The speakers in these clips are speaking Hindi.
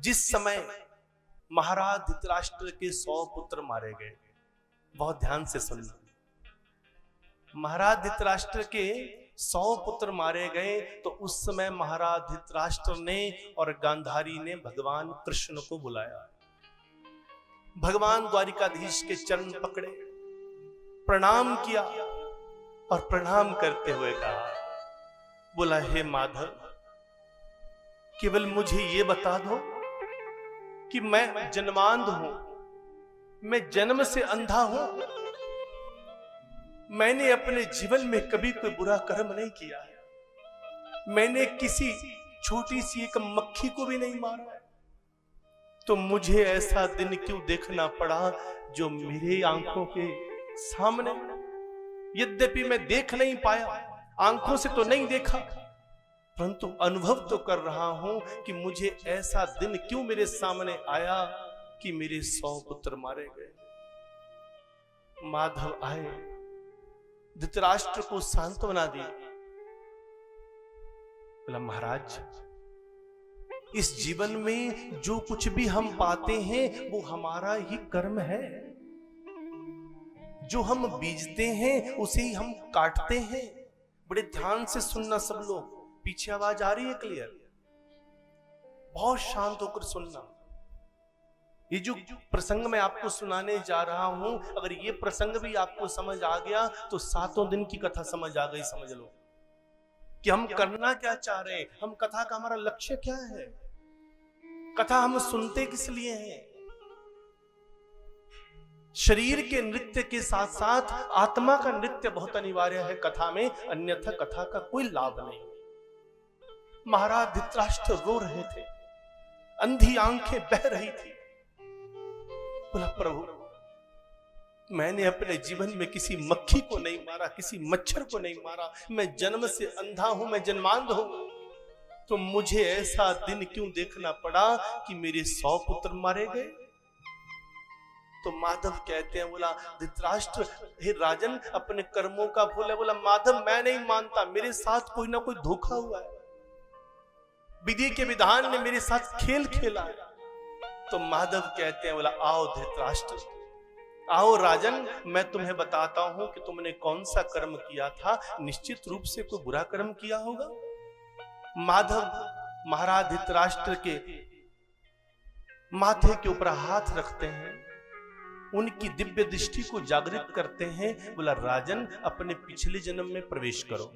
जिस समय महाराज धृतराष्ट्र के 100 पुत्र मारे गए, बहुत ध्यान से सुनना, महाराज धृतराष्ट्र के 100 पुत्र मारे गए तो उस समय महाराज धृतराष्ट्र ने और गांधारी ने भगवान कृष्ण को बुलाया। भगवान द्वारिकाधीश के चरण पकड़े, प्रणाम किया और प्रणाम करते हुए कहा, बोला, हे माधव, केवल मुझे ये बता दो कि मैं जन्मांध हूं, मैं जन्म से अंधा हूं, मैंने अपने जीवन में कभी कोई बुरा कर्म नहीं किया है, मैंने किसी छोटी सी एक मक्खी को भी नहीं मारा है, तो मुझे ऐसा दिन क्यों देखना पड़ा जो मेरे आंखों के सामने, यद्यपि मैं देख नहीं पाया, आंखों से तो नहीं देखा, परंतु अनुभव तो कर रहा हूं कि मुझे ऐसा दिन क्यों मेरे सामने आया कि मेरे 100 पुत्र मारे गए। माधव आए, धृतराष्ट्र को सांत्वना दी, बोला, महाराज, इस जीवन में जो कुछ भी हम पाते हैं वो हमारा ही कर्म है, जो हम बीजते हैं उसे ही हम काटते हैं। बड़े ध्यान से सुनना सब लोग, पीछे आवाज आ रही है क्लियर? बहुत शांत होकर सुनना। ये जो प्रसंग मैं आपको सुनाने जा रहा हूं, अगर ये प्रसंग भी आपको समझ आ गया तो 7 दिन की कथा समझ आ गई। समझ लो कि हम करना क्या चाह रहे हैं, हम कथा का हमारा लक्ष्य क्या है, कथा हम सुनते किस लिए हैं। शरीर के नृत्य के साथ साथ आत्मा का नृत्य बहुत अनिवार्य है कथा में, अन्यथा कथा का कोई लाभ नहीं। महाराज धृतराष्ट्र रो रहे थे, अंधी आंखें बह रही थी। बोला, प्रभु, मैंने अपने जीवन में किसी मक्खी को नहीं मारा, किसी मच्छर को नहीं मारा, मैं जन्म से अंधा हूं, मैं जन्मांध हूं, तो मुझे ऐसा दिन क्यों देखना पड़ा कि मेरे 100 पुत्र मारे गए। तो माधव कहते हैं, बोला, धृतराष्ट्र, हे राजन, अपने कर्मों का फल है। बोला, माधव, मैं नहीं मानता, मेरे साथ कोई ना कोई धोखा हुआ है, विधि के विधान ने मेरे साथ खेल खेला है। तो माधव कहते हैं, बोला, आओ धृतराष्ट्र, आओ राजन, मैं तुम्हें बताता हूं कि तुमने कौन सा कर्म किया था, निश्चित रूप से कोई बुरा कर्म किया होगा। माधव महाराज धृतराष्ट्र के माथे के ऊपर हाथ रखते हैं, उनकी दिव्य दृष्टि को जागृत करते हैं। बोला, राजन, अपने पिछले जन्म में प्रवेश करो।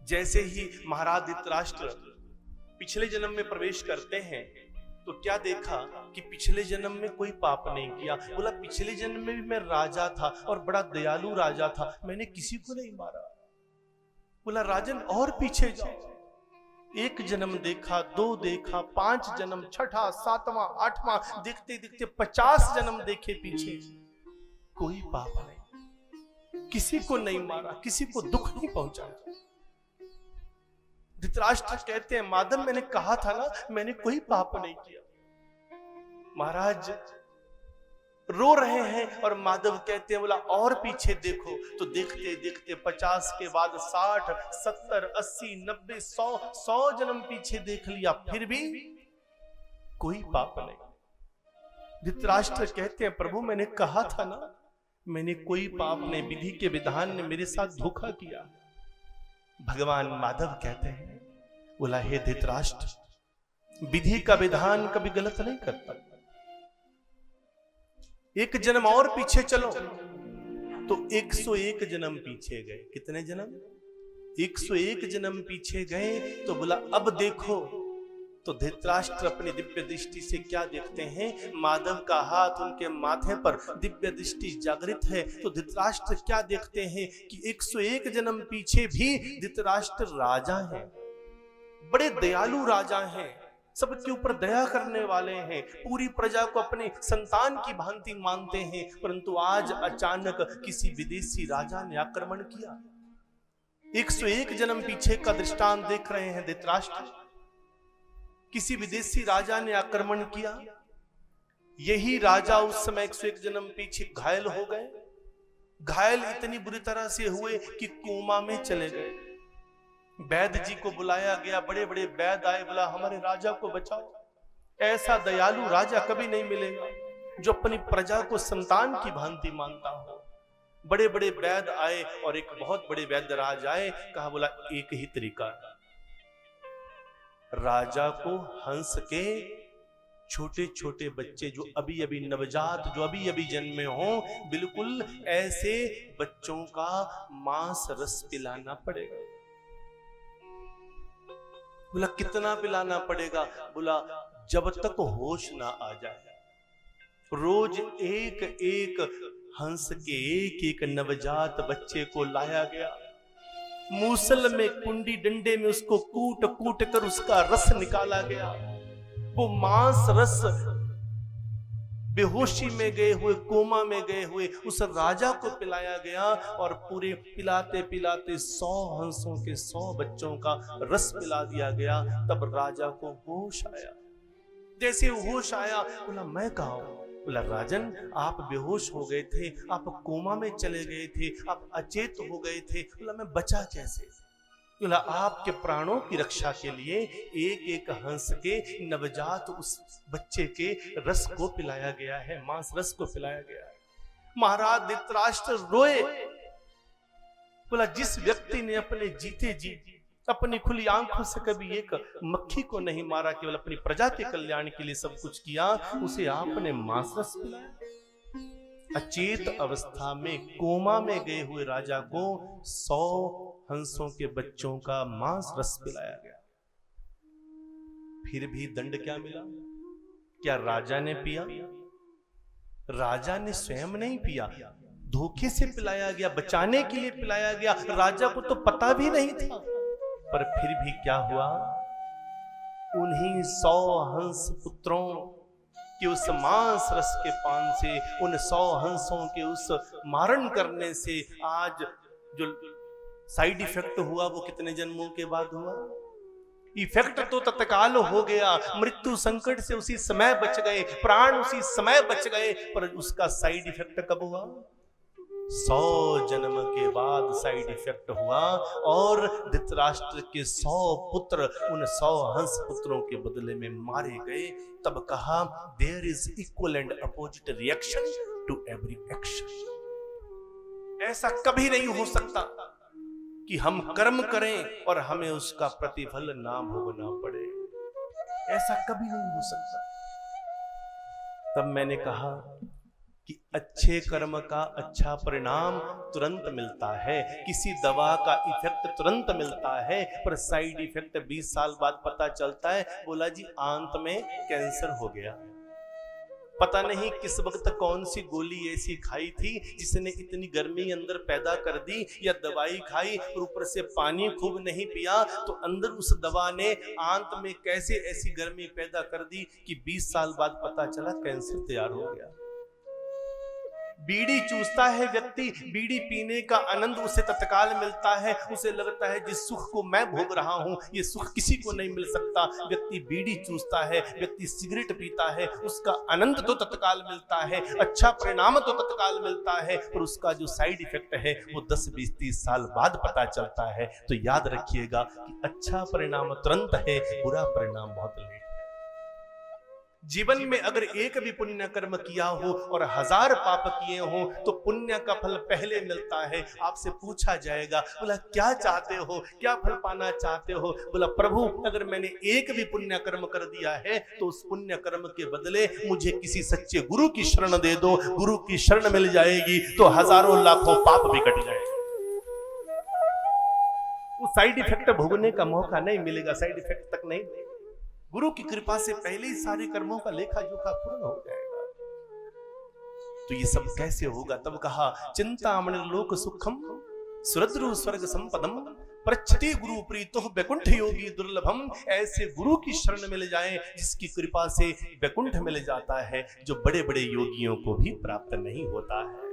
जैसे ही महाराज धृतराष्ट्र पिछले जन्म में प्रवेश करते हैं तो क्या देखा कि पिछले जन्म में कोई पाप नहीं किया। बोला, पिछले जन्म में भी मैं राजा था और बड़ा दयालु राजा था, मैंने किसी को नहीं मारा। बोला, राजन, और पीछे जाओ, 1 जन्म देखा, 2 देखा, 5 जन्म, 6वां, 7वां, 8वां, देखते देखते 50 जन्म देखे पीछे, कोई पाप नहीं, किसी को नहीं मारा, किसी को दुख नहीं पहुंचाया। धृतराष्ट्र कहते हैं, माधव, मैंने कहा था ना, मैंने कोई पाप नहीं किया। महाराज रो रहे हैं और माधव कहते हैं, बोला, और पीछे देखो। तो देखते देखते 50 के बाद 60, 70, 80, 90, 100 जन्म पीछे देख लिया, फिर भी कोई पाप नहीं। धृतराष्ट्र कहते हैं, प्रभु, मैंने कहा था ना, मैंने कोई पाप नहीं, विधि के विधान ने मेरे साथ धोखा किया। भगवान माधव कहते हैं, बोला, हे धृतराष्ट्र, विधि का विधान कभी गलत नहीं करता। 1 जन्म और पीछे चलो तो 101 जन्म पीछे गए। कितने जन्म? 101 जन्म पीछे गए। तो बोला, अब देखो। तो धृतराष्ट्र अपनी दिव्य दृष्टि से क्या देखते हैं, माधव का हाथ उनके माथे पर, दिव्य दृष्टि जागृत है। तो धृतराष्ट्र क्या देखते हैं कि 101 जन्म पीछे भी धृतराष्ट्र राजा हैं, बड़े दयालु राजा हैं, सबके ऊपर दया करने वाले हैं, पूरी प्रजा को अपने संतान की भांति मानते हैं। परंतु आज अचानक किसी विदेशी राजा ने आक्रमण किया। 101 जन्म पीछे का दृष्टांत देख रहे हैं धृतराष्ट्र। किसी विदेशी राजा ने आक्रमण किया, यही राजा उस समय 101 जन्म पीछे घायल हो गए। घायल इतनी बुरी तरह से हुए कि कोमा में चले गए। वैद्य जी को बुलाया गया, बड़े बड़े वैद्य आए, बोला हमारे राजा को बचाओ। ऐसा दयालु राजा कभी नहीं मिलेगा जो अपनी प्रजा को संतान की भांति मानता हो। बड़े बड़े वैद्य आए और एक बहुत बड़े वैद्य राज आए, कहा बोला एक ही तरीका, राजा को हंस के छोटे छोटे बच्चे जो अभी अभी नवजात, जो अभी अभी जन्मे हों, बिल्कुल ऐसे बच्चों का मांस रस पिलाना पड़ेगा। बोला कितना पिलाना पड़ेगा? बोला जब तक होश ना आ जाए। रोज एक एक हंस के एक एक नवजात बच्चे को लाया गया, मूसल में कुंडी डंडे में उसको कूट कूट कर उसका रस निकाला गया। वो मांस रस बेहोशी में गए हुए, कोमा में गए हुए उस राजा को पिलाया गया और पूरे पिलाते पिलाते 100 हंसों के 100 बच्चों का रस पिला दिया गया। तब राजा को होश आया। जैसे होश आया, बोला मैं कहाँ हूं? बोला राजन आप बेहोश हो गए थे, आप कोमा में चले गए थे, आप अचेत हो गए थे। बोला मैं बचा कैसे? बोला आपके प्राणों की रक्षा के लिए एक एक हंस के नवजात उस बच्चे के रस को पिलाया गया है, मांस रस को पिलाया गया है। महाराज धृतराष्ट्र रोए। बोला जिस व्यक्ति ने अपने जीते जी अपनी खुली आंखों से कभी एक मक्खी को नहीं मारा, केवल अपनी प्रजा के कल्याण के लिए सब कुछ किया, उसे आपने मांस रस पिलाया। अचेत अवस्था में कोमा में गए हुए राजा को 100 हंसों के बच्चों का मांस रस पिलाया गया। फिर भी दंड क्या मिला? क्या राजा ने पिया? राजा ने स्वयं नहीं पिया, धोखे से पिलाया गया, बचाने के लिए पिलाया गया। राजा को तो पता भी नहीं था, पर फिर भी क्या हुआ? उन्हीं 100 हंस पुत्रों कि उस मांस रस के पान से, उन 100 हंसों के उस मारण करने से आज जो साइड इफेक्ट हुआ वो कितने जन्मों के बाद हुआ? इफेक्ट तो तत्काल हो गया, मृत्यु संकट से उसी समय बच गए, प्राण उसी समय बच गए, पर उसका साइड इफेक्ट कब हुआ? 100 जन्म के बाद साइड इफेक्ट हुआ। और धृतराष्ट्र के 100 पुत्र उन 100 हंस पुत्रों के बदले में मारे गए। तब कहा there is equal and opposite reaction to every action. ऐसा कभी नहीं हो सकता कि हम कर्म करें और हमें उसका प्रतिफल ना भोगना पड़े। ऐसा कभी नहीं हो सकता। तब मैंने कहा कि अच्छे कर्म का अच्छा परिणाम तुरंत मिलता है, किसी दवा का इफेक्ट तुरंत मिलता है, पर साइड इफेक्ट 20 साल बाद पता चलता है। बोला जी आंत में कैंसर हो गया। पता नहीं किस वक्त कौन सी गोली ऐसी खाई थी जिसने इतनी गर्मी अंदर पैदा कर दी, या दवाई खाई और ऊपर से पानी खूब नहीं पिया, तो अंदर उस दवा ने आंत में कैसे ऐसी गर्मी पैदा कर दी कि 20 साल बाद पता चला कैंसर तैयार हो गया। बीड़ी चूसता है व्यक्ति, बीड़ी पीने का आनंद उसे तत्काल मिलता है, उसे लगता है जिस सुख को मैं भोग रहा हूं ये सुख किसी को नहीं मिल सकता। व्यक्ति बीड़ी चूसता है, व्यक्ति सिगरेट पीता है, उसका आनंद तो तत्काल मिलता है, अच्छा परिणाम तो तत्काल मिलता है, पर उसका जो साइड इफेक्ट है वो 10, 20, 30 साल बाद पता चलता है। तो याद रखिएगा कि अच्छा परिणाम तुरंत है, बुरा परिणाम बहुत लेट है। जीवन में अगर एक भी पुण्य कर्म किया हो और 1000 पाप किए हो तो पुण्य का फल पहले मिलता है। आपसे पूछा जाएगा, बोला क्या चाहते हो, क्या फल पाना चाहते हो? बोला प्रभु अगर मैंने एक भी पुण्य कर्म कर दिया है तो उस पुण्य कर्म के बदले मुझे किसी सच्चे गुरु की शरण दे दो। गुरु की शरण मिल जाएगी तो हजारों लाखों पाप भी कट जाएंगे। वो साइड इफेक्ट भोगने का मौका नहीं मिलेगा, साइड इफेक्ट तक नहीं। गुरु की कृपा से पहले ही सारे कर्मों का लेखा जोखा पूर्ण हो जाएगा। तो ये सब कैसे होगा? तब कहा चिंतामणि लोक सुखम सुरद्रु स्वर्ग संपदम प्रच्छति गुरु प्रीतो वैकुंठ योगी दुर्लभम। ऐसे गुरु की शरण मिल जाए जिसकी कृपा से वैकुंठ मिल जाता है, जो बड़े बड़े योगियों को भी प्राप्त नहीं होता है।